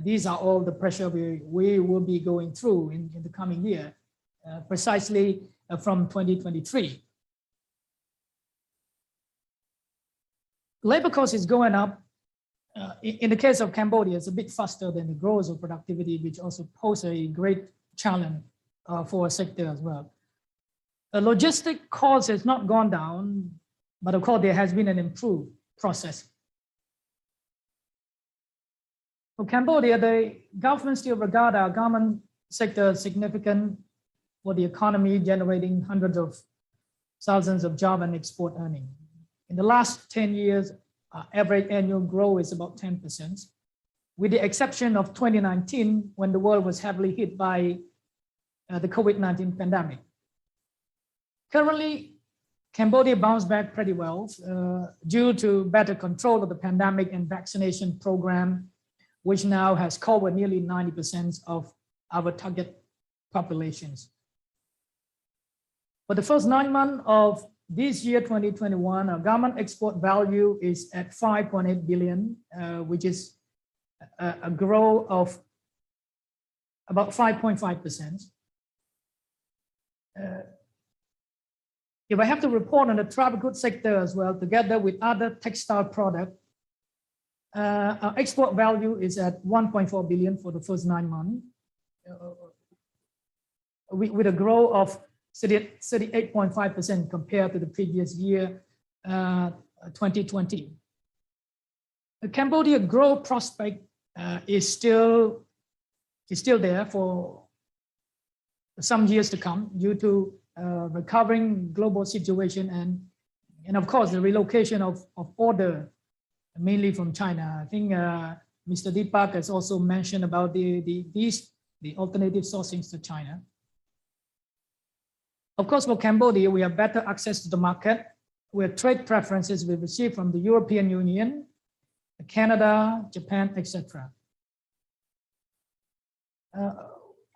These are all the pressure we will be going through in the coming year, precisely from 2023. Labor cost is going up. In the case of Cambodia, it's a bit faster than the growth of productivity, which also poses a great challenge for a sector as well. The logistic cost has not gone down, but of course there has been an improved process. For Cambodia, the government still regard our garment sector as significant for the economy, generating hundreds of thousands of jobs and export earnings. In the last 10 years, our average annual growth is about 10%, with the exception of 2019, when the world was heavily hit by the COVID-19 pandemic. Currently, Cambodia bounced back pretty well due to better control of the pandemic and vaccination program, which now has covered nearly 90% of our target populations. For the first 9 months of this year, 2021, our garment export value is at 5.8 billion, which is a growth of about 5.5%. If I have to report on the travel goods sector as well, together with other textile products, our export value is at 1.4 billion for the first 9 months, with a growth of 38.5% compared to the previous year, 2020. The Cambodia growth prospect is still there for some years to come due to recovering global situation and of course the relocation of order mainly from China. I think Mr. Deepak has also mentioned about the alternative sourcings to China. Of course, for Cambodia, we have better access to the market with trade preferences we receive from the European Union, Canada, Japan, etc.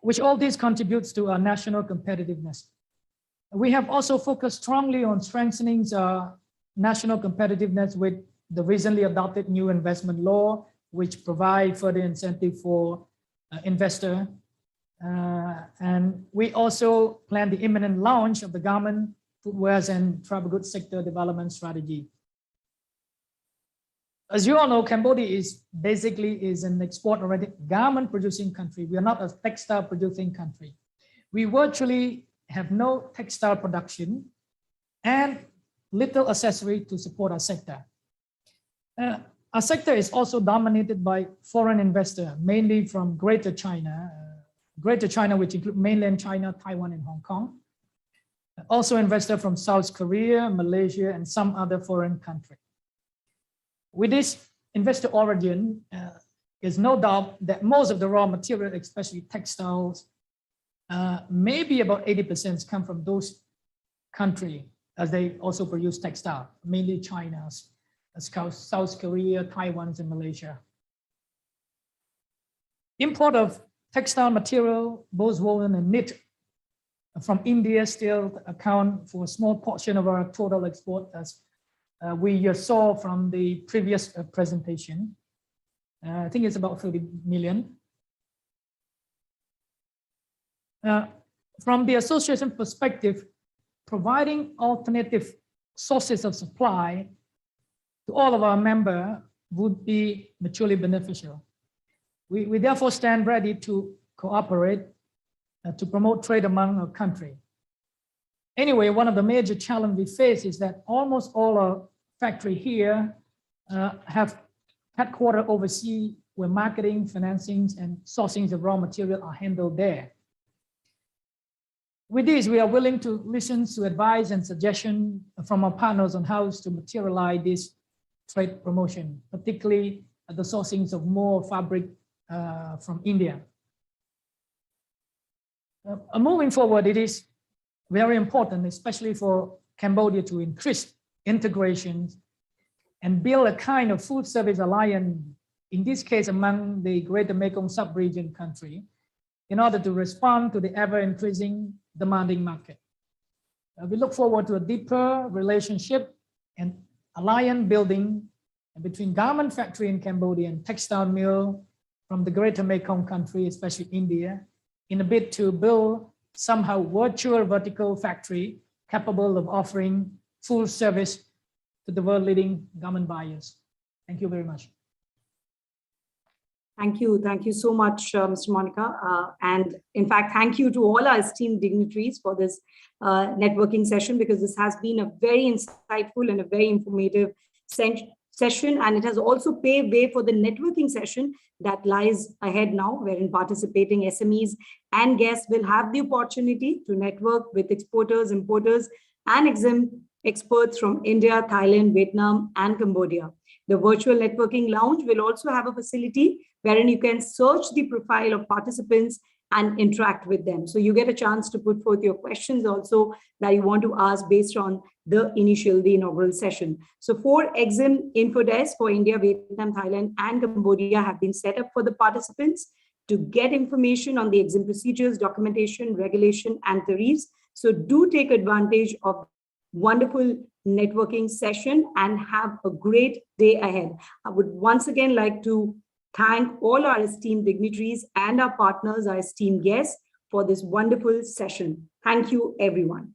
Which all this contributes to our national competitiveness. We have also focused strongly on strengthening national competitiveness with the recently adopted new investment law, which provide further incentive for investor. And we also plan the imminent launch of the garment, footwear, and travel goods sector development strategy. As you all know, Cambodia is an export-oriented garment producing country. We are not a textile producing country. We virtually have no textile production and little accessory to support our sector. Our sector is also dominated by foreign investors, mainly from Greater China, which include mainland China, Taiwan, and Hong Kong. Also investors from South Korea, Malaysia, and some other foreign countries. With this investor origin, there's no doubt that most of the raw material, especially textiles, maybe about 80% come from those countries, as they also produce textile, mainly China, South Korea, Taiwan, and Malaysia. Import of textile material, both woven and knit, from India still account for a small portion of our total export, as we saw from the previous presentation. I think it's about 30 million. From the association perspective, providing alternative sources of supply to all of our members would be mutually beneficial. We therefore stand ready to cooperate to promote trade among our country. Anyway, one of the major challenges we face is that almost all our factories here have headquarters overseas, where marketing, financing, and sourcing of raw material are handled there. With this, we are willing to listen to advice and suggestions from our partners on how to materialize this trade promotion, particularly the sourcing of more fabric from India. Moving forward, it is very important, especially for Cambodia, to increase integration and build a kind of food service alliance, in this case among the Greater Mekong sub-region country, in order to respond to the ever-increasing demanding market. We look forward to a deeper relationship and alliance building between garment factory in Cambodia and textile mill from the Greater Mekong country, especially India, in a bid to build somehow virtual vertical factory capable of offering full service to the world leading garment buyers. Thank you very much. Thank you. Thank you so much, Mr. Monica. And in fact, thank you to all our esteemed dignitaries for this networking session, because this has been a very insightful and a very informative session. And it has also paved way for the networking session that lies ahead now, wherein participating SMEs and guests will have the opportunity to network with exporters, importers, and experts from India, Thailand, Vietnam, and Cambodia. The virtual networking lounge will also have a facility wherein you can search the profile of participants and interact with them. So you get a chance to put forth your questions also that you want to ask based on the inaugural session. So 4 EXIM info desks for India, Vietnam, Thailand, and Cambodia have been set up for the participants to get information on the EXIM procedures, documentation, regulation, and tariffs. So do take advantage of wonderful networking session and have a great day ahead. I would once again like to thank all our esteemed dignitaries and our partners, our esteemed guests, for this wonderful session. Thank you, everyone.